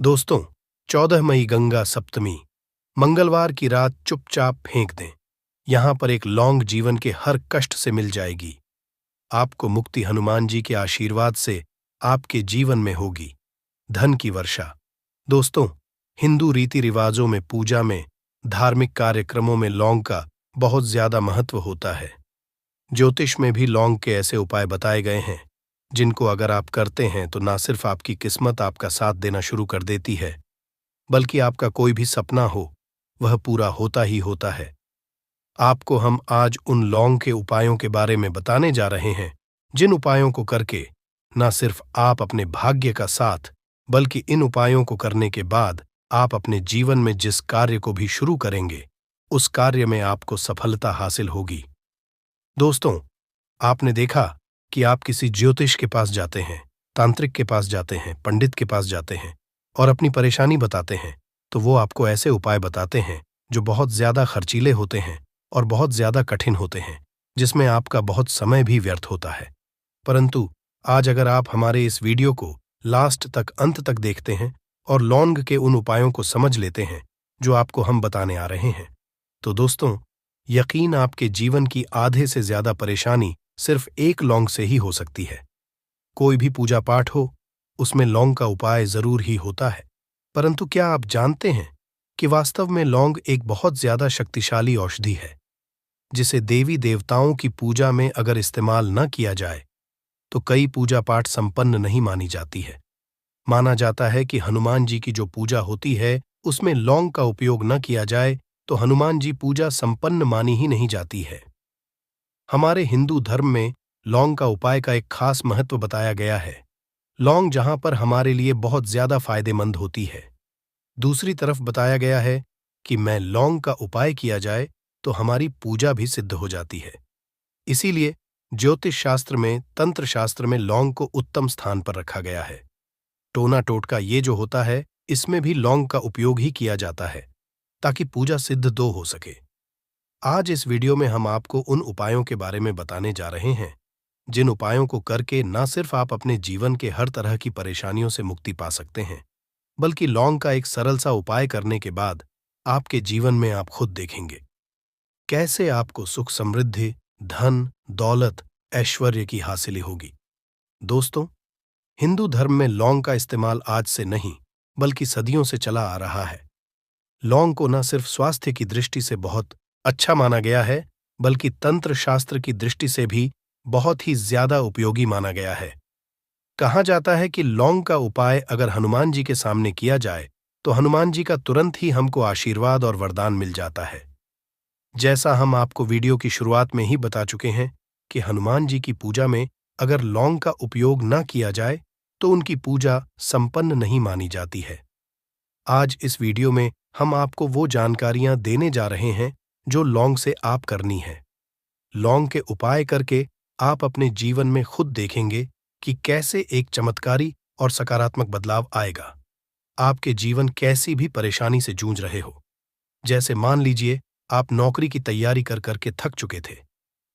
दोस्तों, 14 मई गंगा सप्तमी मंगलवार की रात चुपचाप फेंक दें। यहां पर एक लौंग जीवन के हर कष्ट से मिल जाएगी। आपको मुक्ति हनुमान जी के आशीर्वाद से आपके जीवन में होगी। धन की वर्षा। दोस्तों, हिंदू रीति रिवाजों में, पूजा में, धार्मिक कार्यक्रमों में लौंग का बहुत ज्यादा महत्व होता है। ज्योतिष में भी लौंग के ऐसे उपाय बताए गए हैं जिनको अगर आप करते हैं तो ना सिर्फ आपकी किस्मत आपका साथ देना शुरू कर देती है, बल्कि आपका कोई भी सपना हो वह पूरा होता ही होता है। आपको हम आज उन लौंग के उपायों के बारे में बताने जा रहे हैं जिन उपायों को करके ना सिर्फ आप अपने भाग्य का साथ, बल्कि इन उपायों को करने के बाद आप अपने जीवन में जिस कार्य को भी शुरू करेंगे उस कार्य में आपको सफलता हासिल होगी। दोस्तों, आपने देखा कि आप किसी ज्योतिष के पास जाते हैं, तांत्रिक के पास जाते हैं, पंडित के पास जाते हैं और अपनी परेशानी बताते हैं, तो वो आपको ऐसे उपाय बताते हैं जो बहुत ज्यादा खर्चीले होते हैं और बहुत ज्यादा कठिन होते हैं, जिसमें आपका बहुत समय भी व्यर्थ होता है। परंतु आज अगर आप हमारे इस वीडियो को लास्ट तक, अंत तक देखते हैं और लौंग के उन उपायों को समझ लेते हैं जो आपको हम बताने आ रहे हैं, तो दोस्तों, यकीन आपके जीवन की आधे से ज्यादा परेशानी सिर्फ एक लौंग से ही हो सकती है। कोई भी पूजा पाठ हो, उसमें लौंग का उपाय जरूर ही होता है। परंतु क्या आप जानते हैं कि वास्तव में लौंग एक बहुत ज्यादा शक्तिशाली औषधि है, जिसे देवी देवताओं की पूजा में अगर इस्तेमाल न किया जाए तो कई पूजा पाठ संपन्न नहीं मानी जाती है। माना जाता है कि हनुमान जी की जो पूजा होती है उसमें लौंग का उपयोग न किया जाए तो हनुमान जी पूजा संपन्न मानी ही नहीं जाती है। हमारे हिंदू धर्म में लौंग का उपाय का एक खास महत्व बताया गया है। लौंग जहां पर हमारे लिए बहुत ज्यादा फायदेमंद होती है, दूसरी तरफ बताया गया है कि मैं लौंग का उपाय किया जाए तो हमारी पूजा भी सिद्ध हो जाती है। इसीलिए ज्योतिष शास्त्र में, तंत्र शास्त्र में लौंग को उत्तम स्थान पर रखा गया है। टोना टोटका ये जो होता है, इसमें भी लौंग का उपयोग ही किया जाता है ताकि पूजा सिद्ध दो हो सके। आज इस वीडियो में हम आपको उन उपायों के बारे में बताने जा रहे हैं जिन उपायों को करके न सिर्फ आप अपने जीवन के हर तरह की परेशानियों से मुक्ति पा सकते हैं, बल्कि लौंग का एक सरल सा उपाय करने के बाद आपके जीवन में आप खुद देखेंगे कैसे आपको सुख, समृद्धि, धन, दौलत, ऐश्वर्य की हासिल होगी। दोस्तों, हिंदू धर्म में लौंग का इस्तेमाल आज से नहीं बल्कि सदियों से चला आ रहा है। लौंग को न सिर्फ स्वास्थ्य की दृष्टि से बहुत अच्छा माना गया है, बल्कि तंत्र शास्त्र की दृष्टि से भी बहुत ही ज्यादा उपयोगी माना गया है। कहा जाता है कि लौंग का उपाय अगर हनुमान जी के सामने किया जाए तो हनुमान जी का तुरंत ही हमको आशीर्वाद और वरदान मिल जाता है। जैसा हम आपको वीडियो की शुरुआत में ही बता चुके हैं कि हनुमान जी की पूजा में अगर लौंग का उपयोग न किया जाए तो उनकी पूजा संपन्न नहीं मानी जाती है। आज इस वीडियो में हम आपको वो जानकारियां देने जा रहे हैं जो लौंग से आप करनी है। लौंग के उपाय करके आप अपने जीवन में खुद देखेंगे कि कैसे एक चमत्कारी और सकारात्मक बदलाव आएगा। आपके जीवन कैसी भी परेशानी से जूझ रहे हो, जैसे मान लीजिए आप नौकरी की तैयारी कर करके थक चुके थे,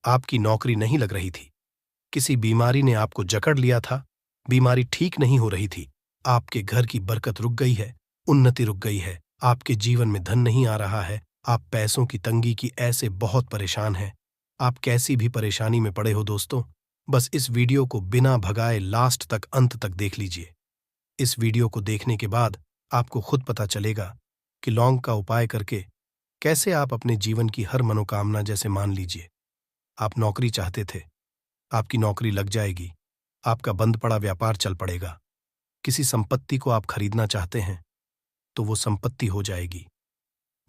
आपकी नौकरी नहीं लग रही थी, किसी बीमारी ने आपको जकड़ लिया था, बीमारी ठीक नहीं हो रही थी, आपके घर की बरकत रुक गई है, उन्नति रुक गई है, आपके जीवन में धन नहीं आ रहा है, आप पैसों की तंगी की ऐसे बहुत परेशान हैं। आप कैसी भी परेशानी में पड़े हो दोस्तों, बस इस वीडियो को बिना भगाए लास्ट तक, अंत तक देख लीजिए। इस वीडियो को देखने के बाद आपको खुद पता चलेगा कि लौंग का उपाय करके कैसे आप अपने जीवन की हर मनोकामना, जैसे मान लीजिए आप नौकरी चाहते थे, आपकी नौकरी लग जाएगी, आपका बंद पड़ा व्यापार चल पड़ेगा, किसी संपत्ति को आप खरीदना चाहते हैं तो वो संपत्ति हो जाएगी,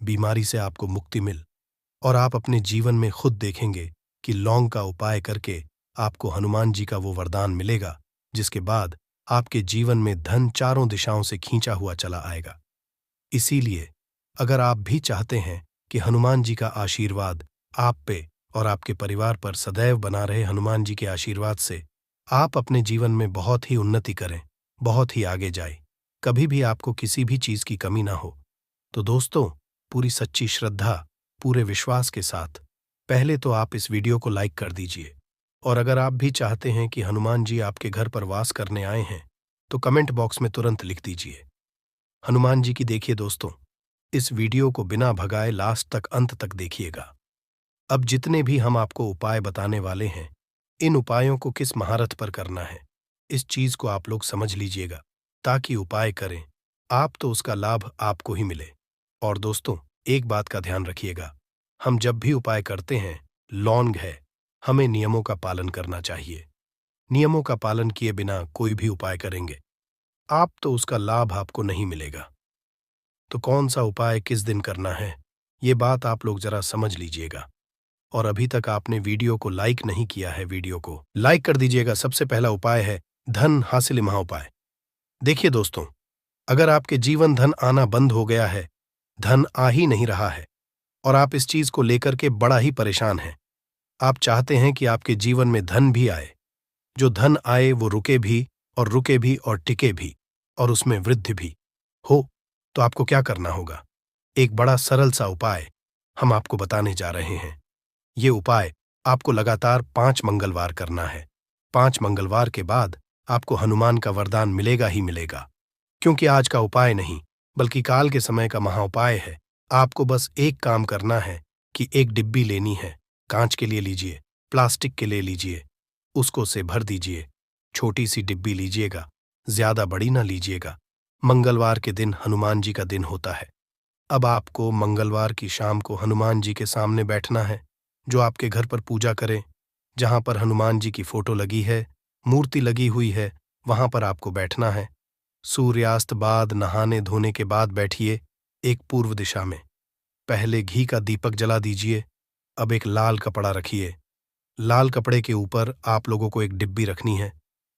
बीमारी से आपको मुक्ति मिल, और आप अपने जीवन में खुद देखेंगे कि लौंग का उपाय करके आपको हनुमान जी का वो वरदान मिलेगा जिसके बाद आपके जीवन में धन चारों दिशाओं से खींचा हुआ चला आएगा। इसीलिए अगर आप भी चाहते हैं कि हनुमान जी का आशीर्वाद आप पे और आपके परिवार पर सदैव बना रहे, हनुमान जी के आशीर्वाद से आप अपने जीवन में बहुत ही उन्नति करें, बहुत ही आगे जाए, कभी भी आपको किसी भी चीज की कमी ना हो, तो दोस्तों, पूरी सच्ची श्रद्धा, पूरे विश्वास के साथ पहले तो आप इस वीडियो को लाइक कर दीजिए, और अगर आप भी चाहते हैं कि हनुमान जी आपके घर पर वास करने आए हैं तो कमेंट बॉक्स में तुरंत लिख दीजिए। हनुमान जी की देखिए दोस्तों, इस वीडियो को बिना भगाए लास्ट तक अंत तक देखिएगा। अब जितने भी हम आपको उपाय बताने वाले हैं, इन उपायों को किस महारथ पर करना है, इस चीज को आप लोग समझ लीजिएगा, ताकि उपाय करें आप तो उसका लाभ आपको ही मिले। और दोस्तों, एक बात का ध्यान रखिएगा, हम जब भी उपाय करते हैं, लॉन्ग है, हमें नियमों का पालन करना चाहिए। नियमों का पालन किए बिना कोई भी उपाय करेंगे आप तो उसका लाभ आपको नहीं मिलेगा। तो कौन सा उपाय किस दिन करना है, ये बात आप लोग जरा समझ लीजिएगा। और अभी तक आपने वीडियो को लाइक नहीं किया है, वीडियो को लाइक कर दीजिएगा। सबसे पहला उपाय है धन हासिल महाउपाय। देखिए दोस्तों, अगर आपके जीवन धन आना बंद हो गया है, धन आ ही नहीं रहा है और आप इस चीज को लेकर के बड़ा ही परेशान हैं, आप चाहते हैं कि आपके जीवन में धन भी आए, जो धन आए वो रुके भी और टिके भी और उसमें वृद्धि भी हो, तो आपको क्या करना होगा? एक बड़ा सरल सा उपाय हम आपको बताने जा रहे हैं। ये उपाय आपको लगातार 5 मंगलवार करना है। 5 मंगलवार के बाद आपको हनुमान का वरदान मिलेगा ही मिलेगा। क्योंकि आज का उपाय नहीं, बल्कि काल के समय का महाउपाय है। आपको बस एक काम करना है कि एक डिब्बी लेनी है, कांच के लिए लीजिए, प्लास्टिक के लिए लीजिए, उसको से भर दीजिए। छोटी सी डिब्बी लीजिएगा, ज्यादा बड़ी ना लीजिएगा। मंगलवार के दिन हनुमान जी का दिन होता है। अब आपको मंगलवार की शाम को हनुमान जी के सामने बैठना है, जो आपके घर पर पूजा करें, जहां पर हनुमान जी की फोटो लगी है, मूर्ति लगी हुई है, वहां पर आपको बैठना है। सूर्यास्त बाद नहाने धोने के बाद बैठिए एक पूर्व दिशा में। पहले घी का दीपक जला दीजिए। अब एक लाल कपड़ा रखिए। लाल कपड़े के ऊपर आप लोगों को एक डिब्बी रखनी है,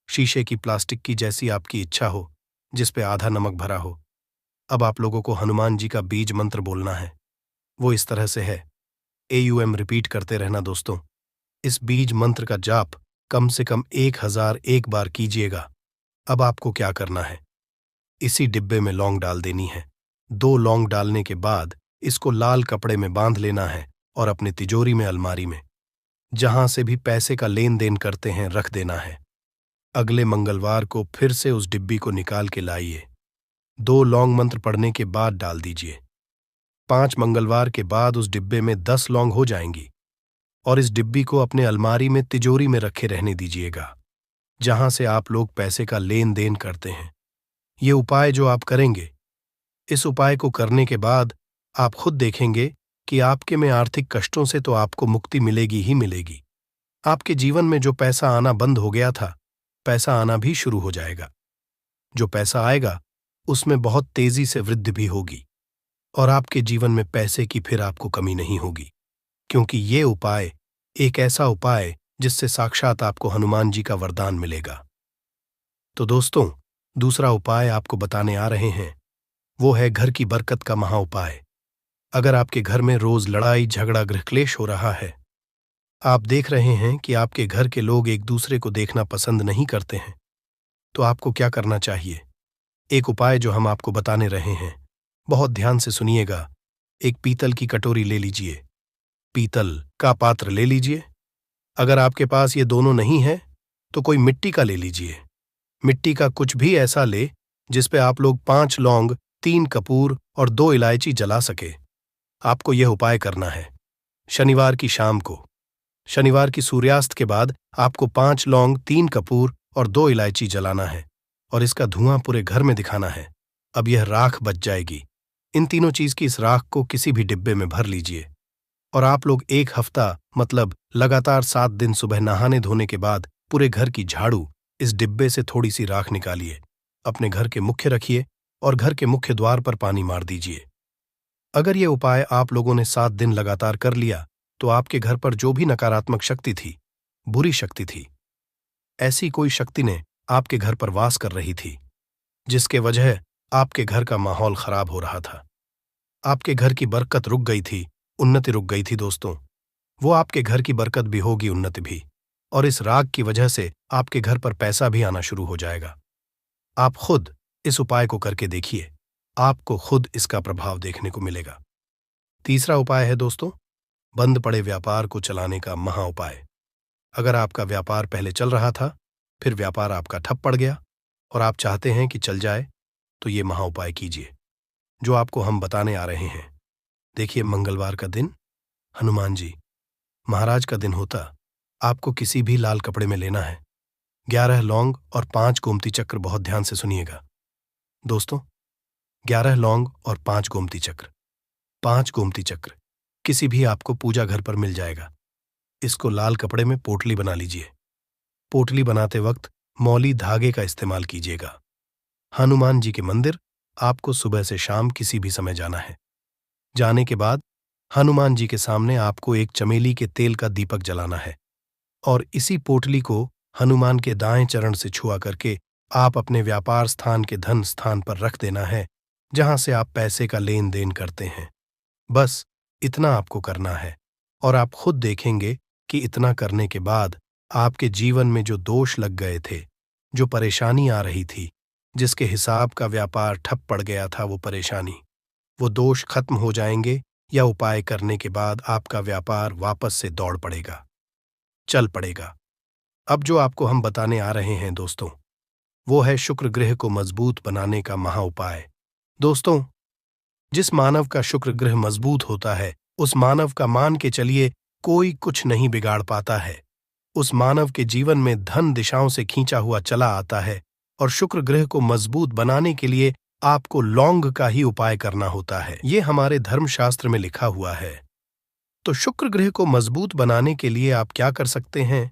शीशे की, प्लास्टिक की, जैसी आपकी इच्छा हो, जिस पे आधा नमक भरा हो। अब आप लोगों को हनुमान जी का बीज मंत्र बोलना है। वो इस तरह से है, AUM रिपीट करते रहना दोस्तों। इस बीज मंत्र का जाप कम से कम 1001 बार कीजिएगा। अब आपको क्या करना है, इसी डिब्बे में लौंग डाल देनी है। 2 लौंग डालने के बाद इसको लाल कपड़े में बांध लेना है और अपनी तिजोरी में, अलमारी में, जहां से भी पैसे का लेन देन करते हैं, रख देना है। अगले मंगलवार को फिर से उस डिब्बी को निकाल के लाइए। 2 लौंग मंत्र पढ़ने के बाद डाल दीजिए। 5 मंगलवार के बाद उस डिब्बे में 10 लौंग हो जाएंगी और इस डिब्बी को अपने अलमारी में, तिजोरी में रखे रहने दीजिएगा, जहां से आप लोग पैसे का लेन देन करते हैं। ये उपाय जो आप करेंगे, इस उपाय को करने के बाद आप खुद देखेंगे कि आपके में आर्थिक कष्टों से तो आपको मुक्ति मिलेगी ही मिलेगी। आपके जीवन में जो पैसा आना बंद हो गया था, पैसा आना भी शुरू हो जाएगा। जो पैसा आएगा उसमें बहुत तेजी से वृद्धि भी होगी और आपके जीवन में पैसे की फिर आपको कमी नहीं होगी, क्योंकि ये उपाय एक ऐसा उपाय जिससे साक्षात आपको हनुमान जी का वरदान मिलेगा। तो दोस्तों, दूसरा उपाय आपको बताने आ रहे हैं, वो है घर की बरकत का महाउपाय। अगर आपके घर में रोज लड़ाई झगड़ा गृहक्लेश हो रहा है, आप देख रहे हैं कि आपके घर के लोग एक दूसरे को देखना पसंद नहीं करते हैं, तो आपको क्या करना चाहिए? एक उपाय जो हम आपको बताने रहे हैं, बहुत ध्यान से सुनिएगा। एक पीतल की कटोरी ले लीजिए, पीतल का पात्र ले लीजिए। अगर आपके पास ये दोनों नहीं है तो कोई मिट्टी का ले लीजिए। मिट्टी का कुछ भी ऐसा ले जिस पे आप लोग 5 लौंग, 3 कपूर और 2 इलायची जला सके। आपको यह उपाय करना है शनिवार की शाम को। शनिवार की सूर्यास्त के बाद आपको 5 लौंग, 3 कपूर और 2 इलायची जलाना है और इसका धुआं पूरे घर में दिखाना है। अब यह राख बच जाएगी। इन तीनों चीज की इस राख को किसी भी डिब्बे में भर लीजिए और आप लोग 1 हफ्ता, मतलब लगातार 7 दिन, सुबह नहाने धोने के बाद पूरे घर की झाड़ू इस डिब्बे से थोड़ी सी राख निकालिए, अपने घर के मुख्य रखिए और घर के मुख्य द्वार पर पानी मार दीजिए। अगर ये उपाय आप लोगों ने 7 दिन लगातार कर लिया तो आपके घर पर जो भी नकारात्मक शक्ति थी, बुरी शक्ति थी, ऐसी कोई शक्ति ने आपके घर पर वास कर रही थी, जिसके वजह आपके घर का माहौल खराब हो रहा था, आपके घर की बरकत रुक गई थी, उन्नति रुक गई थी दोस्तों, वो आपके घर की बरकत भी होगी, उन्नति भी, और इस राग की वजह से आपके घर पर पैसा भी आना शुरू हो जाएगा। आप खुद इस उपाय को करके देखिए, आपको खुद इसका प्रभाव देखने को मिलेगा। तीसरा उपाय है दोस्तों, बंद पड़े व्यापार को चलाने का महा उपाय। अगर आपका व्यापार पहले चल रहा था, फिर व्यापार आपका ठप पड़ गया और आप चाहते हैं कि चल जाए, तो ये महा उपाय कीजिए जो आपको हम बताने आ रहे हैं। देखिए, मंगलवार का दिन हनुमान जी महाराज का दिन होता। आपको किसी भी लाल कपड़े में लेना है 11 लौंग और 5 गोमती चक्र। बहुत ध्यान से सुनिएगा दोस्तों, 11 लौंग और 5 गोमती चक्र। 5 गोमती चक्र किसी भी आपको पूजा घर पर मिल जाएगा। इसको लाल कपड़े में पोटली बना लीजिए। पोटली बनाते वक्त मौली धागे का इस्तेमाल कीजिएगा। हनुमान जी के मंदिर आपको सुबह से शाम किसी भी समय जाना है। जाने के बाद हनुमान जी के सामने आपको एक चमेली के तेल का दीपक जलाना है और इसी पोटली को हनुमान के दाएं चरण से छुआ करके आप अपने व्यापार स्थान के धन स्थान पर रख देना है, जहां से आप पैसे का लेन देन करते हैं। बस इतना आपको करना है और आप खुद देखेंगे कि इतना करने के बाद आपके जीवन में जो दोष लग गए थे, जो परेशानी आ रही थी, जिसके हिसाब का व्यापार ठप पड़ गया था, वो दोष खत्म हो जाएंगे या उपाय करने के बाद आपका व्यापार वापस से दौड़ पड़ेगा, चल पड़ेगा। अब जो आपको हम बताने आ रहे हैं दोस्तों, वो है शुक्र ग्रह को मजबूत बनाने का महा उपाय। दोस्तों, जिस मानव का शुक्र ग्रह मजबूत होता है, उस मानव का मान के चलिए कोई कुछ नहीं बिगाड़ पाता है। उस मानव के जीवन में धन दिशाओं से खींचा हुआ चला आता है और शुक्र ग्रह को मजबूत बनाने के लिए आपको लौंग का ही उपाय करना होता है। ये हमारे धर्मशास्त्र में लिखा हुआ है। तो शुक्र ग्रह को मजबूत बनाने के लिए आप क्या कर सकते हैं?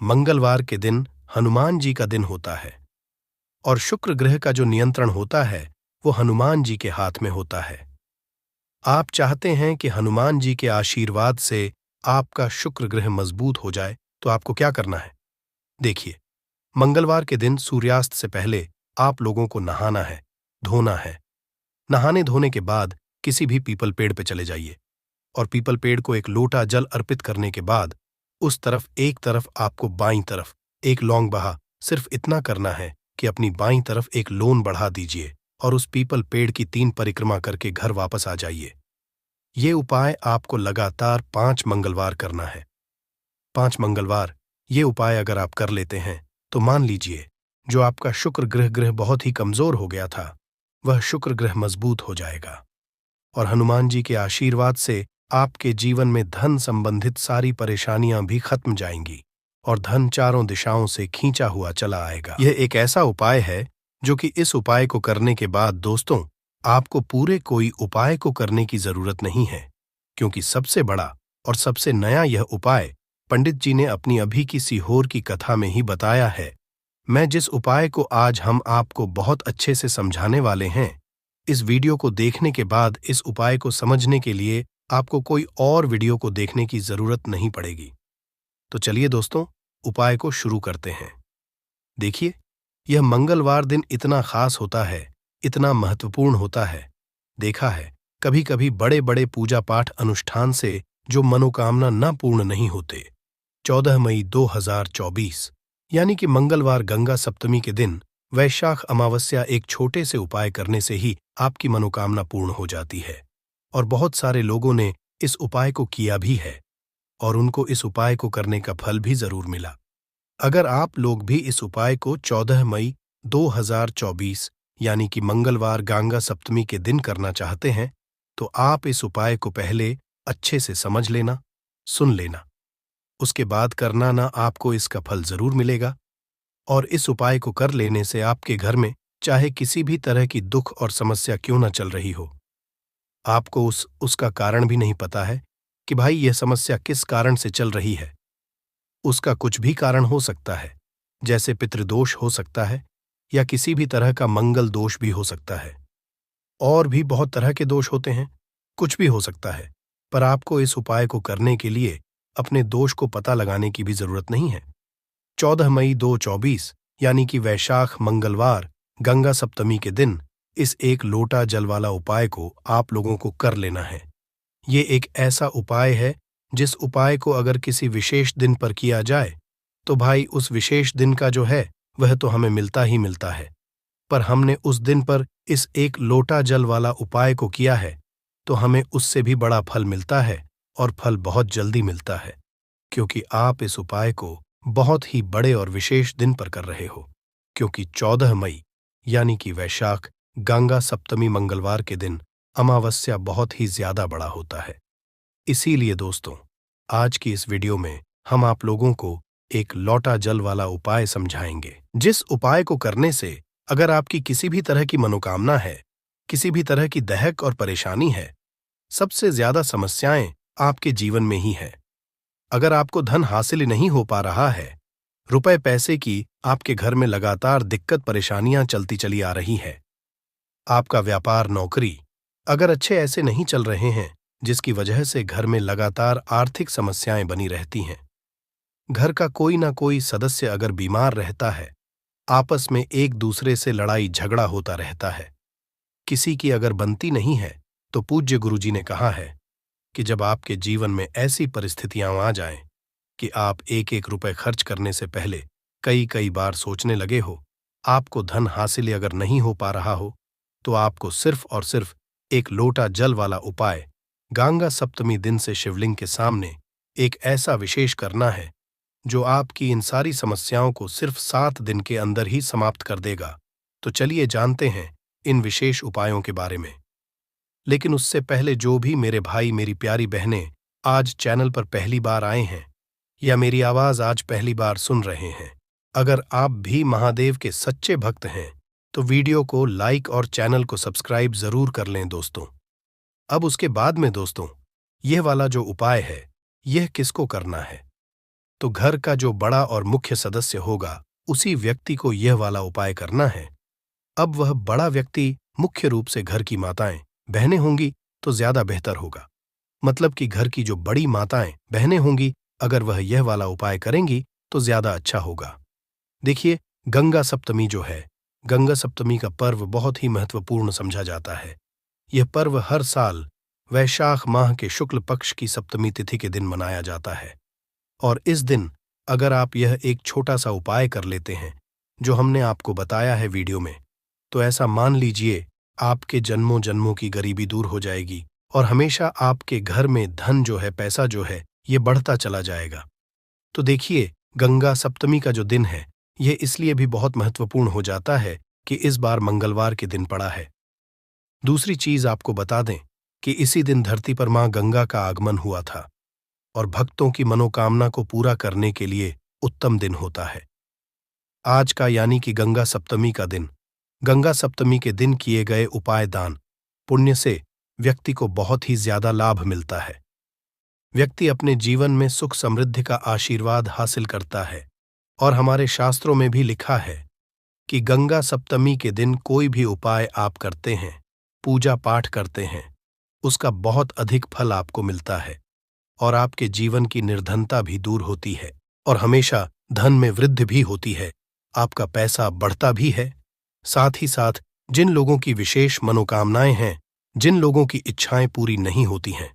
मंगलवार के दिन हनुमान जी का दिन होता है और शुक्र ग्रह का जो नियंत्रण होता है वो हनुमान जी के हाथ में होता है। आप चाहते हैं कि हनुमान जी के आशीर्वाद से आपका शुक्र ग्रह मजबूत हो जाए, तो आपको क्या करना है? देखिए, मंगलवार के दिन सूर्यास्त से पहले आप लोगों को नहाना है, धोना है। नहाने धोने के बाद किसी भी पीपल पेड़ पे चले जाइए और पीपल पेड़ को एक लोटा जल अर्पित करने के बाद उस तरफ एक तरफ आपको बाईं तरफ एक लौंग बहा, सिर्फ इतना करना है कि अपनी बाईं तरफ एक लोन बढ़ा दीजिए और उस पीपल पेड़ की 3 परिक्रमा करके घर वापस आ जाइए। ये उपाय आपको लगातार 5 मंगलवार करना है। 5 मंगलवार ये उपाय अगर आप कर लेते हैं तो मान लीजिए जो आपका शुक्र ग्रह बहुत ही कमजोर हो गया था, वह शुक्र ग्रह मजबूत हो जाएगा और हनुमान जी के आशीर्वाद से आपके जीवन में धन संबंधित सारी परेशानियां भी खत्म जाएंगी और धन चारों दिशाओं से खींचा हुआ चला आएगा। यह एक ऐसा उपाय है जो कि इस उपाय को करने के बाद दोस्तों आपको पूरे कोई उपाय को करने की जरूरत नहीं है, क्योंकि सबसे बड़ा और सबसे नया यह उपाय पंडित जी ने अपनी अभी की सीहोर की कथा में ही बताया है। मैं जिस उपाय को आज हम आपको बहुत अच्छे से समझाने वाले हैं, इस वीडियो को देखने के बाद इस उपाय को समझने के लिए आपको कोई और वीडियो को देखने की जरूरत नहीं पड़ेगी। तो चलिए दोस्तों, उपाय को शुरू करते हैं। देखिए, यह मंगलवार दिन इतना खास होता है, इतना महत्वपूर्ण होता है। देखा है कभी कभी बड़े बड़े पूजा पाठ अनुष्ठान से जो मनोकामना न पूर्ण नहीं होते। 14 मई 2024 यानी कि मंगलवार गंगा सप्तमी के दिन वैशाख अमावस्या एक छोटे से उपाय करने से ही आपकी मनोकामना पूर्ण हो जाती है और बहुत सारे लोगों ने इस उपाय को किया भी है और उनको इस उपाय को करने का फल भी जरूर मिला। अगर आप लोग भी इस उपाय को 14 मई 2024 यानी कि मंगलवार गंगा सप्तमी के दिन करना चाहते हैं, तो आप इस उपाय को पहले अच्छे से समझ लेना, सुन लेना, उसके बाद करना ना, आपको इसका फल जरूर मिलेगा। और इस उपाय को कर लेने से आपके घर में चाहे किसी भी तरह की दुख और समस्या क्यों न चल रही हो, आपको उसका कारण भी नहीं पता है कि भाई यह समस्या किस कारण से चल रही है। उसका कुछ भी कारण हो सकता है, जैसे पितृदोष हो सकता है या किसी भी तरह का मंगल दोष भी हो सकता है, और भी बहुत तरह के दोष होते हैं, कुछ भी हो सकता है। पर आपको इस उपाय को करने के लिए अपने दोष को पता लगाने की भी जरूरत नहीं है। 14 मई 2024 यानी कि वैशाख मंगलवार गंगा सप्तमी के दिन इस एक लोटा जल वाला उपाय को आप लोगों को कर लेना है। ये एक ऐसा उपाय है जिस उपाय को अगर किसी विशेष दिन पर किया जाए तो भाई उस विशेष दिन का जो है वह तो हमें मिलता ही मिलता है, पर हमने उस दिन पर इस एक लोटा जल वाला उपाय को किया है तो हमें उससे भी बड़ा फल मिलता है और फल बहुत जल्दी मिलता है, क्योंकि आप इस उपाय को बहुत ही बड़े और विशेष दिन पर कर रहे हो, क्योंकि 14 मई यानी कि वैशाख गंगा सप्तमी मंगलवार के दिन अमावस्या बहुत ही ज्यादा बड़ा होता है। इसीलिए दोस्तों, आज की इस वीडियो में हम आप लोगों को एक लोटा जल वाला उपाय समझाएंगे, जिस उपाय को करने से अगर आपकी किसी भी तरह की मनोकामना है, किसी भी तरह की दहक और परेशानी है, सबसे ज्यादा समस्याएं आपके जीवन में ही है। अगर आपको धन हासिल नहीं हो पा रहा है, रुपए पैसे की आपके घर में लगातार दिक्कत परेशानियां चलती चली आ रही है, आपका व्यापार नौकरी अगर अच्छे ऐसे नहीं चल रहे हैं, जिसकी वजह से घर में लगातार आर्थिक समस्याएं बनी रहती हैं, घर का कोई ना कोई सदस्य अगर बीमार रहता है, आपस में एक दूसरे से लड़ाई झगड़ा होता रहता है, किसी की अगर बनती नहीं है, तो पूज्य गुरुजी ने कहा है कि जब आपके जीवन में ऐसी परिस्थितियां आ जाएं कि आप एक एक रुपए खर्च करने से पहले कई कई बार सोचने लगे हो, आपको धन हासिल अगर नहीं हो पा रहा हो, तो आपको सिर्फ और सिर्फ एक लोटा जल वाला उपाय गंगा सप्तमी दिन से शिवलिंग के सामने एक ऐसा विशेष करना है जो आपकी इन सारी समस्याओं को सिर्फ 7 दिन के अंदर ही समाप्त कर देगा। तो चलिए जानते हैं इन विशेष उपायों के बारे में। लेकिन उससे पहले जो भी मेरे भाई मेरी प्यारी बहनें आज चैनल पर पहली बार आए हैं या मेरी आवाज आज पहली बार सुन रहे हैं, अगर आप भी महादेव के सच्चे भक्त हैं तो वीडियो को लाइक और चैनल को सब्सक्राइब जरूर कर लें दोस्तों। अब उसके बाद में दोस्तों, यह वाला जो उपाय है, यह किसको करना है? तो घर का जो बड़ा और मुख्य सदस्य होगा, उसी व्यक्ति को यह वाला उपाय करना है। अब वह बड़ा व्यक्ति मुख्य रूप से घर की माताएं बहनें होंगी तो ज्यादा बेहतर होगा। मतलब कि घर की जो बड़ी माताएं बहनें होंगी, अगर वह यह वाला उपाय करेंगी तो ज्यादा अच्छा होगा। देखिए, गंगा सप्तमी जो है, गंगा सप्तमी का पर्व बहुत ही महत्वपूर्ण समझा जाता है। यह पर्व हर साल वैशाख माह के शुक्ल पक्ष की सप्तमी तिथि के दिन मनाया जाता है। और इस दिन अगर आप यह एक छोटा सा उपाय कर लेते हैं जो हमने आपको बताया है वीडियो में, तो ऐसा मान लीजिए आपके जन्मों जन्मों की गरीबी दूर हो जाएगी और हमेशा आपके घर में धन जो है, पैसा जो है, ये बढ़ता चला जाएगा। तो देखिए, गंगा सप्तमी का जो दिन है, यह इसलिए भी बहुत महत्वपूर्ण हो जाता है कि इस बार मंगलवार के दिन पड़ा है। दूसरी चीज आपको बता दें कि इसी दिन धरती पर मां गंगा का आगमन हुआ था और भक्तों की मनोकामना को पूरा करने के लिए उत्तम दिन होता है। आज का यानी कि गंगा सप्तमी का दिन, गंगा सप्तमी के दिन किए गए उपाय दान पुण्य से व्यक्ति को बहुत ही ज्यादा लाभ मिलता है। व्यक्ति अपने जीवन में सुख समृद्धि का आशीर्वाद हासिल करता है। और हमारे शास्त्रों में भी लिखा है कि गंगा सप्तमी के दिन कोई भी उपाय आप करते हैं, पूजा पाठ करते हैं, उसका बहुत अधिक फल आपको मिलता है और आपके जीवन की निर्धनता भी दूर होती है और हमेशा धन में वृद्धि भी होती है, आपका पैसा बढ़ता भी है। साथ ही साथ जिन लोगों की विशेष मनोकामनाएं हैं, जिन लोगों की इच्छाएं पूरी नहीं होती हैं,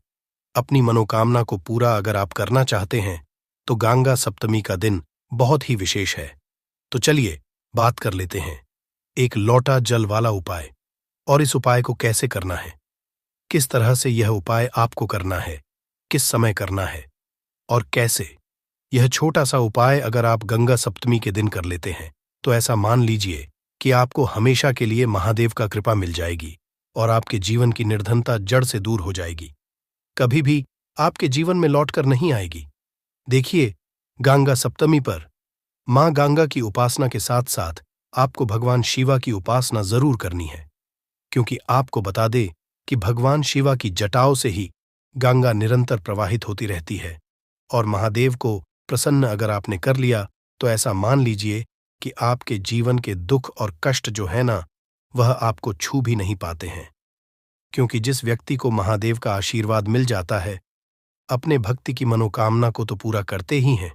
अपनी मनोकामना को पूरा अगर आप करना चाहते हैं तो गंगा सप्तमी का दिन बहुत ही विशेष है। तो चलिए बात कर लेते हैं एक लोटा जल वाला उपाय, और इस उपाय को कैसे करना है, किस तरह से यह उपाय आपको करना है, किस समय करना है और कैसे। यह छोटा सा उपाय अगर आप गंगा सप्तमी के दिन कर लेते हैं तो ऐसा मान लीजिए कि आपको हमेशा के लिए महादेव का कृपा मिल जाएगी और आपके जीवन की निर्धनता जड़ से दूर हो जाएगी, कभी भी आपके जीवन में लौटकर नहीं आएगी। देखिए, गंगा सप्तमी पर मां गंगा की उपासना के साथ साथ आपको भगवान शिवा की उपासना जरूर करनी है, क्योंकि आपको बता दे कि भगवान शिवा की जटाओं से ही गंगा निरंतर प्रवाहित होती रहती है और महादेव को प्रसन्न अगर आपने कर लिया तो ऐसा मान लीजिए कि आपके जीवन के दुख और कष्ट जो है ना, वह आपको छू भी नहीं पाते हैं। क्योंकि जिस व्यक्ति को महादेव का आशीर्वाद मिल जाता है, अपने भक्ति की मनोकामना को तो पूरा करते ही हैं,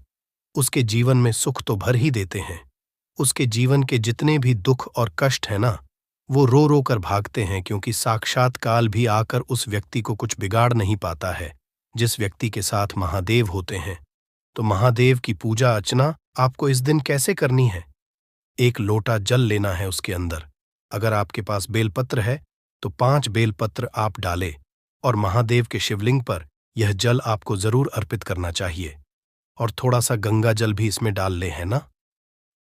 उसके जीवन में सुख तो भर ही देते हैं। उसके जीवन के जितने भी दुख और कष्ट हैं ना, वो रो रो कर भागते हैं, क्योंकि साक्षात काल भी आकर उस व्यक्ति को कुछ बिगाड़ नहीं पाता है। जिस व्यक्ति के साथ महादेव होते हैं, तो महादेव की पूजा अर्चना आपको इस दिन कैसे करनी है? एक लोटा जल लेना है, उसके अंदर अगर आपके पास बेलपत्र है तो 5 बेलपत्र आप डालें और महादेव के शिवलिंग पर यह जल आपको जरूर अर्पित करना चाहिए। और थोड़ा सा गंगा जल भी इसमें डाल ले, है ना?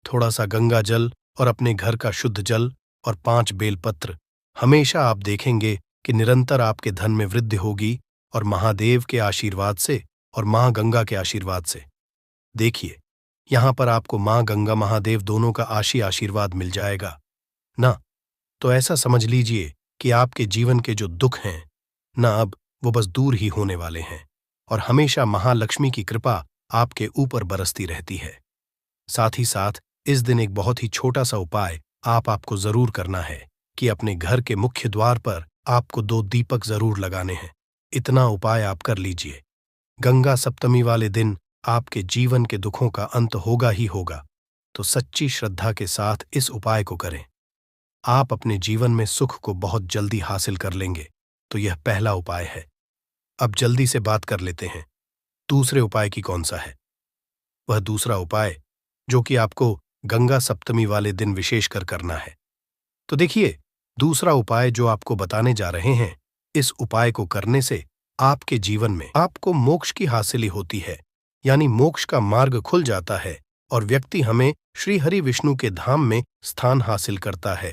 थोड़ा सा गंगा जल और अपने घर का शुद्ध जल और 5 बेलपत्र हमेशा आप देखेंगे कि निरंतर आपके धन में वृद्धि होगी, और महादेव के आशीर्वाद से और माँ गंगा के आशीर्वाद से। देखिए, यहां पर आपको माँ गंगा महादेव दोनों का आशीर्वाद मिल जाएगा ना। तो ऐसा समझ लीजिए कि आपके जीवन के जो दुख हैं ना, अब वो बस दूर ही होने वाले हैं, और हमेशा महालक्ष्मी की कृपा आपके ऊपर बरसती रहती है। साथ ही साथ इस दिन एक बहुत ही छोटा सा उपाय आपको जरूर करना है कि अपने घर के मुख्य द्वार पर आपको 2 दीपक जरूर लगाने हैं। इतना उपाय आप कर लीजिए। गंगा सप्तमी वाले दिन आपके जीवन के दुखों का अंत होगा ही होगा। तो सच्ची श्रद्धा के साथ इस उपाय को करें। आप अपने जीवन में सुख को बहुत जल्दी हासिल कर लेंगे। तो यह पहला उपाय है। अब जल्दी से बात कर लेते हैं दूसरे उपाय की कौन सा है। वह दूसरा उपाय जो कि आपको गंगा सप्तमी वाले दिन विशेषकर करना है। तो देखिए, दूसरा उपाय जो आपको बताने जा रहे हैं, इस उपाय को करने से आपके जीवन में आपको मोक्ष की हासिल होती है, यानी मोक्ष का मार्ग खुल जाता है, और व्यक्ति हमें श्री हरि विष्णु के धाम में स्थान हासिल करता है।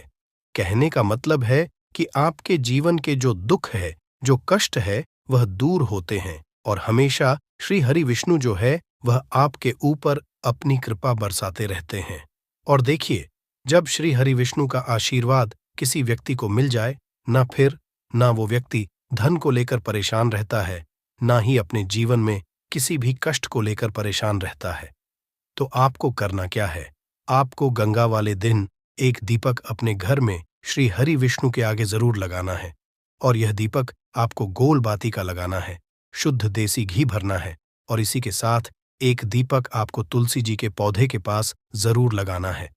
कहने का मतलब है कि आपके जीवन के जो दुख है, जो कष्ट है, वह दूर होते हैं, और हमेशा श्री हरि विष्णु जो है वह आपके ऊपर अपनी कृपा बरसाते रहते हैं। और देखिए, जब श्री हरि विष्णु का आशीर्वाद किसी व्यक्ति को मिल जाए, ना वो व्यक्ति धन को लेकर परेशान रहता है, ना ही अपने जीवन में किसी भी कष्ट को लेकर परेशान रहता है। तो आपको करना क्या है? आपको गंगा वाले दिन एक दीपक अपने घर में श्री हरि विष्णु के आगे जरूर लगाना है, और यह दीपक आपको गोल बाती का लगाना है, शुद्ध देसी घी भरना है, और इसी के साथ एक दीपक आपको तुलसी जी के पौधे के पास जरूर लगाना है।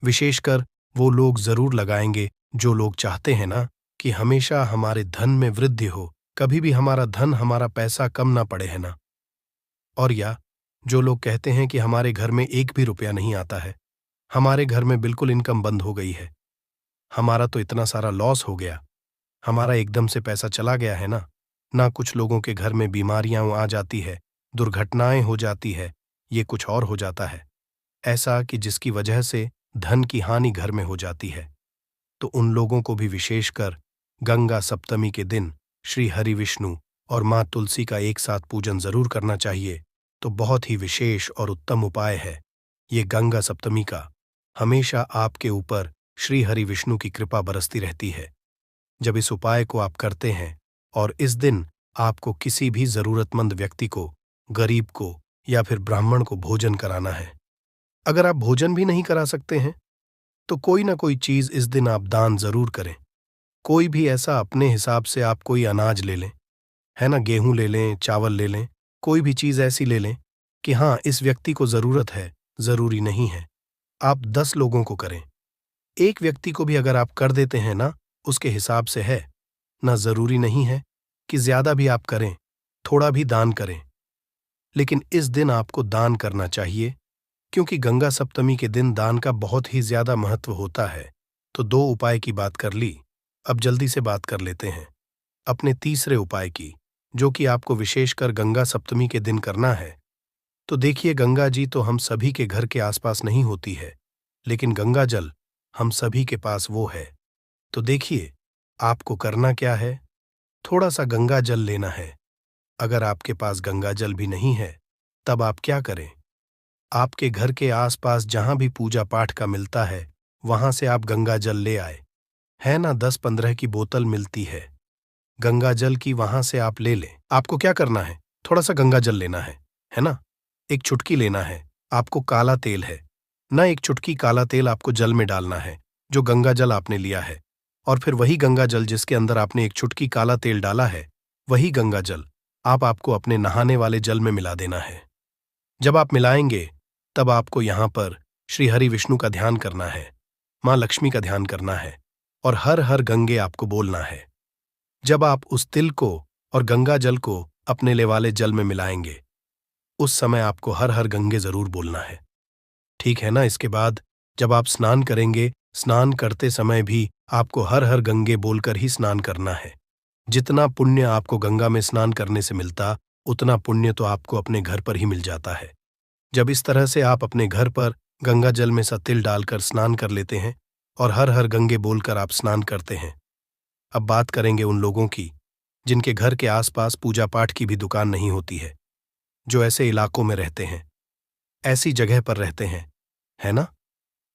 विशेषकर वो लोग जरूर लगाएंगे जो लोग चाहते हैं ना कि हमेशा हमारे धन में वृद्धि हो, कभी भी हमारा धन, हमारा पैसा कम ना पड़े, है ना। और या जो लोग कहते हैं कि हमारे घर में 1 भी रुपया नहीं आता है, हमारे घर में बिल्कुल इनकम बंद हो गई है, हमारा तो इतना सारा लॉस हो गया, हमारा एकदम से पैसा चला गया है ना कुछ लोगों के घर में बीमारियां आ जाती है, दुर्घटनाएं हो जाती है, ये कुछ और हो जाता है, ऐसा कि जिसकी वजह से धन की हानि घर में हो जाती है। तो उन लोगों को भी विशेषकर गंगा सप्तमी के दिन श्री हरि विष्णु और माँ तुलसी का एक साथ पूजन जरूर करना चाहिए। तो बहुत ही विशेष और उत्तम उपाय है ये गंगा सप्तमी का। हमेशा आपके ऊपर श्री हरि विष्णु की कृपा बरसती रहती है जब इस उपाय को आप करते हैं। और इस दिन आपको किसी भी जरूरतमंद व्यक्ति को, गरीब को या फिर ब्राह्मण को भोजन कराना है। अगर आप भोजन भी नहीं करा सकते हैं तो कोई ना कोई चीज इस दिन आप दान जरूर करें। कोई भी ऐसा अपने हिसाब से आप कोई अनाज ले लें, है ना, गेहूं ले लें, चावल ले लें, कोई भी चीज ऐसी ले लें कि हाँ इस व्यक्ति को जरूरत है। जरूरी नहीं है आप 10 लोगों को करें, एक व्यक्ति को भी अगर आप कर देते हैं ना उसके हिसाब से है ना। जरूरी नहीं है कि ज्यादा भी आप करें, थोड़ा भी दान करें, लेकिन इस दिन आपको दान करना चाहिए क्योंकि गंगा सप्तमी के दिन दान का बहुत ही ज्यादा महत्व होता है। तो 2 उपाय की बात कर ली, अब जल्दी से बात कर लेते हैं अपने तीसरे उपाय की, जो कि आपको विशेषकर गंगा सप्तमी के दिन करना है। तो देखिए, गंगा जी तो हम सभी के घर के आसपास नहीं होती है, लेकिन गंगा जल हम सभी के पास वो है। तो देखिए, आपको करना क्या है, थोड़ा सा गंगा जल लेना है। अगर आपके पास गंगा जल भी नहीं है तब आप क्या करें, आपके घर के आसपास जहां भी पूजा पाठ का मिलता है वहां से आप गंगा जल ले आए, है ना। 10-15 की बोतल मिलती है गंगा जल की, वहां से आप ले लें। आपको क्या करना है, थोड़ा सा गंगा जल लेना है ना। एक चुटकी लेना है, आपको काला तेल है ना, एक चुटकी काला तेल आपको जल में डालना है जो गंगा जल आपने लिया है। और फिर वही गंगा जल जिसके अंदर आपने एक चुटकी काला तेल डाला है, वही गंगा जल आपको अपने नहाने वाले जल में मिला देना है। जब आप मिलाएंगे तब आपको यहां पर श्री हरि विष्णु का ध्यान करना है, मां लक्ष्मी का ध्यान करना है, और हर हर गंगे आपको बोलना है। जब आप उस तिल को और गंगा जल को अपने ले वाले जल में मिलाएंगे उस समय आपको हर हर गंगे जरूर बोलना है, ठीक है ना। इसके बाद जब आप स्नान करेंगे, स्नान करते समय भी आपको हर हर गंगे बोलकर ही स्नान करना है। जितना पुण्य आपको गंगा में स्नान करने से मिलता उतना पुण्य तो आपको अपने घर पर ही मिल जाता है। जब इस तरह से आप अपने घर पर गंगा जल में सा तिल डालकर स्नान कर लेते हैं और हर हर गंगे बोलकर आप स्नान करते हैं, अब बात करेंगे उन लोगों की जिनके घर के आसपास पूजा पाठ की भी दुकान नहीं होती है, जो ऐसे इलाकों में रहते हैं, ऐसी जगह पर रहते हैं, है ना?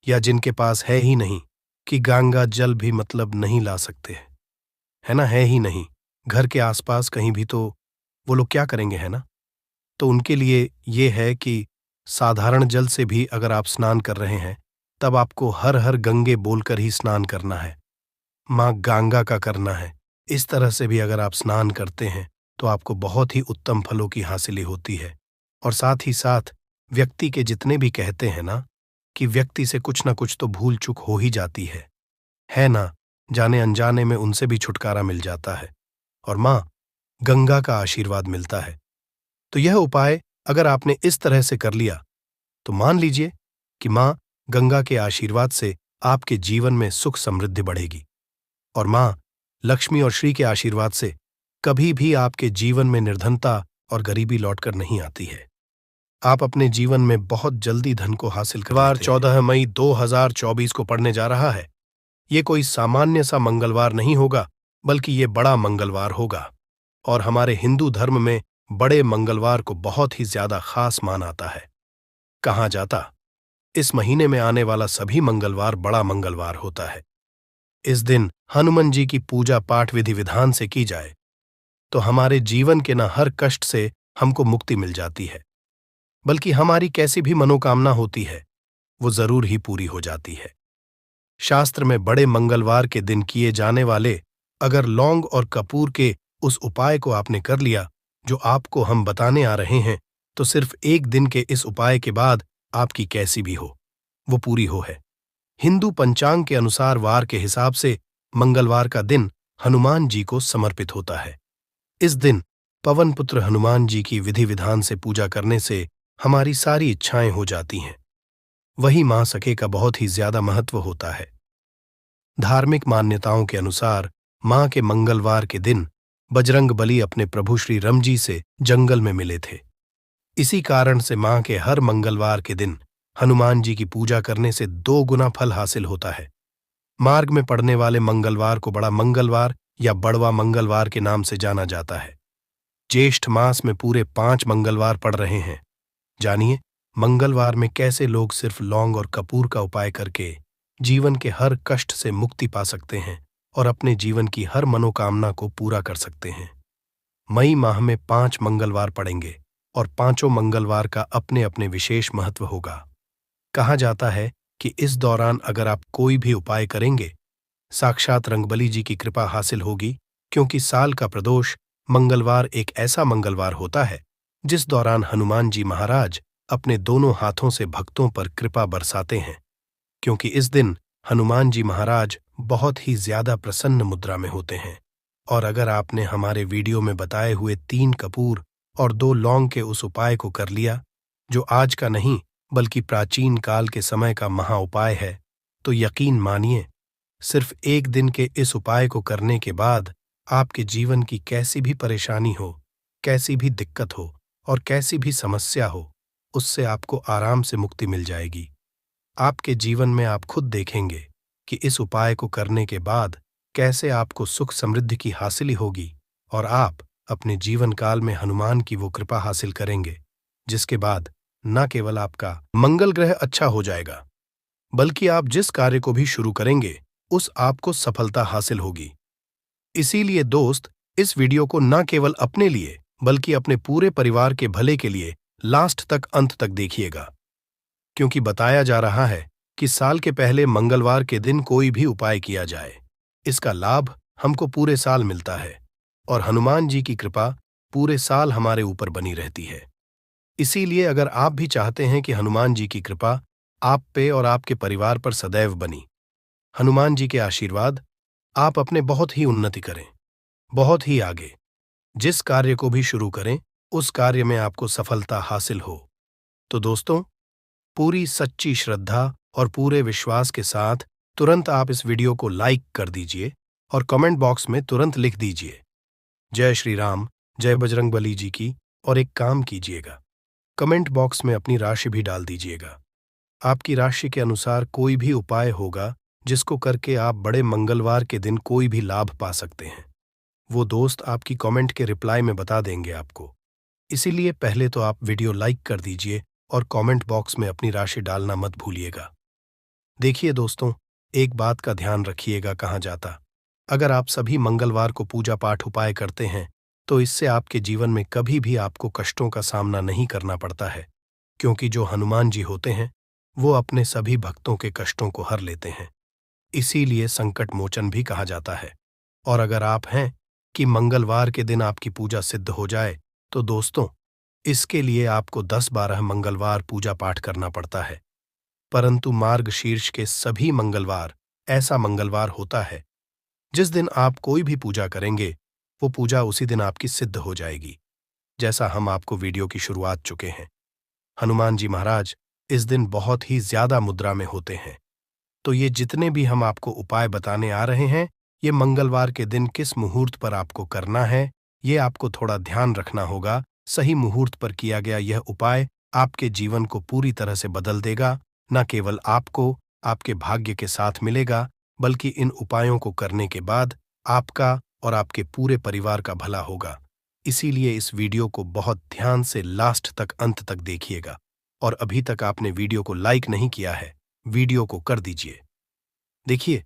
या जिनके पास है ही नहीं कि गंगा जल भी मतलब नहीं ला सकते हैं, है ना? है ही नहीं घर के आसपास कहीं भी, तो वो लोग क्या करेंगे, है ना? तो उनके लिए ये है कि साधारण जल से भी अगर आप स्नान कर रहे हैं, तब आपको हर हर गंगे बोलकर ही स्नान करना है, माँ गंगा का करना है। इस तरह से भी अगर आप स्नान करते हैं तो आपको बहुत ही उत्तम फलों की हासिली होती है। और साथ ही साथ व्यक्ति के जितने भी कहते हैं ना कि व्यक्ति से कुछ ना कुछ तो भूल चूक हो ही जाती है ना? जाने अनजाने में उनसे भी छुटकारा मिल जाता है और माँ गंगा का आशीर्वाद मिलता है। तो यह उपाय अगर आपने इस तरह से कर लिया तो मान लीजिए कि माँ गंगा के आशीर्वाद से आपके जीवन में सुख समृद्धि बढ़ेगी और माँ लक्ष्मी और श्री के आशीर्वाद से कभी भी आपके जीवन में निर्धनता और गरीबी लौटकर नहीं आती है। आप अपने जीवन में बहुत जल्दी धन को हासिल कर लेते हैं। 14 मई 2024 को पड़ने जा रहा है। ये कोई सामान्य सा मंगलवार नहीं होगा, बल्कि ये बड़ा मंगलवार होगा और हमारे हिंदू धर्म में बड़े मंगलवार को बहुत ही ज्यादा खास मान आता है। कहा जाता इस महीने में आने वाला सभी मंगलवार बड़ा मंगलवार होता है। इस दिन हनुमान जी की पूजा पाठ विधि विधान से की जाए तो हमारे जीवन के न हर कष्ट से हमको मुक्ति मिल जाती है, बल्कि हमारी कैसी भी मनोकामना होती है वो जरूर ही पूरी हो जाती है। शास्त्र में बड़े मंगलवार के दिन किए जाने वाले अगर लौंग और कपूर के उस उपाय को आपने कर लिया जो आपको हम बताने आ रहे हैं, तो सिर्फ एक दिन के इस उपाय के बाद आपकी कैसी भी हो वो पूरी हो है। हिंदू पंचांग के अनुसार वार के हिसाब से मंगलवार का दिन हनुमान जी को समर्पित होता है। इस दिन पवन पुत्र हनुमान जी की विधि विधान से पूजा करने से हमारी सारी इच्छाएं हो जाती हैं। वही मां सखे का बहुत ही ज्यादा महत्व होता है। धार्मिक मान्यताओं के अनुसार मां के मंगलवार के दिन बजरंग बली अपने प्रभु श्री राम जी से जंगल में मिले थे। इसी कारण से मां के हर मंगलवार के दिन हनुमान जी की पूजा करने से 2 गुना फल हासिल होता है। मार्ग में पड़ने वाले मंगलवार को बड़ा मंगलवार या बड़वा मंगलवार के नाम से जाना जाता है। ज्येष्ठ मास में पूरे 5 मंगलवार पड़ रहे हैं। जानिए मंगलवार में कैसे लोग सिर्फ लौंग और कपूर का उपाय करके जीवन के हर कष्ट से मुक्ति पा सकते हैं और अपने जीवन की हर मनोकामना को पूरा कर सकते हैं। मई माह में 5 मंगलवार पड़ेंगे और 5 मंगलवार का अपने अपने विशेष महत्व होगा। कहा जाता है कि इस दौरान अगर आप कोई भी उपाय करेंगे, साक्षात रंगबली जी की कृपा हासिल होगी, क्योंकि साल का प्रदोष मंगलवार एक ऐसा मंगलवार होता है जिस दौरान हनुमान जी महाराज अपने दोनों हाथों से भक्तों पर कृपा बरसाते हैं, क्योंकि इस दिन हनुमान जी महाराज बहुत ही ज्यादा प्रसन्न मुद्रा में होते हैं। और अगर आपने हमारे वीडियो में बताए हुए 3 कपूर और 2 लौंग के उस उपाय को कर लिया, जो आज का नहीं बल्कि प्राचीन काल के समय का महा उपाय है, तो यकीन मानिए सिर्फ एक दिन के इस उपाय को करने के बाद आपके जीवन की कैसी भी परेशानी हो, कैसी भी दिक्कत हो और कैसी भी समस्या हो, उससे आपको आराम से मुक्ति मिल जाएगी। आपके जीवन में आप खुद देखेंगे कि इस उपाय को करने के बाद कैसे आपको सुख समृद्धि की हासिली होगी और आप अपने जीवन काल में हनुमान की वो कृपा हासिल करेंगे, जिसके बाद न केवल आपका मंगल ग्रह अच्छा हो जाएगा, बल्कि आप जिस कार्य को भी शुरू करेंगे उस आपको सफलता हासिल होगी। इसीलिए दोस्त, इस वीडियो को न केवल अपने लिए बल्कि अपने पूरे परिवार के भले के लिए लास्ट तक अंत तक देखिएगा, क्योंकि बताया जा रहा है कि साल के पहले मंगलवार के दिन कोई भी उपाय किया जाए, इसका लाभ हमको पूरे साल मिलता है और हनुमान जी की कृपा पूरे साल हमारे ऊपर बनी रहती है। इसीलिए अगर आप भी चाहते हैं कि हनुमान जी की कृपा आप पे और आपके परिवार पर सदैव बनी, हनुमान जी के आशीर्वाद, आप अपने बहुत ही उन्नति करें, बहुत ही आगे जिस कार्य को भी शुरू करें उस कार्य में आपको सफलता हासिल हो, तो दोस्तों पूरी सच्ची श्रद्धा और पूरे विश्वास के साथ तुरंत आप इस वीडियो को लाइक कर दीजिए और कमेंट बॉक्स में तुरंत लिख दीजिए जय श्री राम, जय बजरंगबली जी की। और एक काम कीजिएगा, कमेंट बॉक्स में अपनी राशि भी डाल दीजिएगा। आपकी राशि के अनुसार कोई भी उपाय होगा जिसको करके आप बड़े मंगलवार के दिन कोई भी लाभ पा सकते हैं। वो दोस्त आपकी कमेंट के रिप्लाई में बता देंगे आपको। इसीलिए पहले तो आप वीडियो लाइक कर दीजिए और कमेंट बॉक्स में अपनी राशि डालना मत भूलिएगा। देखिए दोस्तों, एक बात का ध्यान रखिएगा कहाँ जाता। अगर आप सभी मंगलवार को पूजा पाठ उपाय करते हैं, तो इससे आपके जीवन में कभी भी आपको कष्टों का सामना नहीं करना पड़ता है, क्योंकि जो हनुमान जी होते हैं, वो अपने सभी भक्तों के कष्टों को हर लेते हैं। इसीलिए संकट मोचन भी कहा जाता है। और अगर आप हैं कि मंगलवार के दिन आपकी पूजा सिद्ध हो जाए, तो दोस्तों, इसके लिए आपको 10-12 मंगलवार पूजा पाठ करना पड़ता है। परंतु मार्गशीर्ष के सभी मंगलवार ऐसा मंगलवार होता है जिस दिन आप कोई भी पूजा करेंगे, वो पूजा उसी दिन आपकी सिद्ध हो जाएगी। जैसा हम आपको वीडियो की शुरुआत चुके हैं, हनुमान जी महाराज इस दिन बहुत ही ज्यादा मुद्रा में होते हैं। तो ये जितने भी हम आपको उपाय बताने आ रहे हैं, ये मंगलवार के दिन किस मुहूर्त पर आपको करना है, ये आपको थोड़ा ध्यान रखना होगा। सही मुहूर्त पर किया गया यह उपाय आपके जीवन को पूरी तरह से बदल देगा। न केवल आपको आपके भाग्य के साथ मिलेगा, बल्कि इन उपायों को करने के बाद आपका और आपके पूरे परिवार का भला होगा। इसीलिए इस वीडियो को बहुत ध्यान से लास्ट तक, अंत तक देखिएगा। और अभी तक आपने वीडियो को लाइक नहीं किया है, वीडियो को कर दीजिए। देखिए,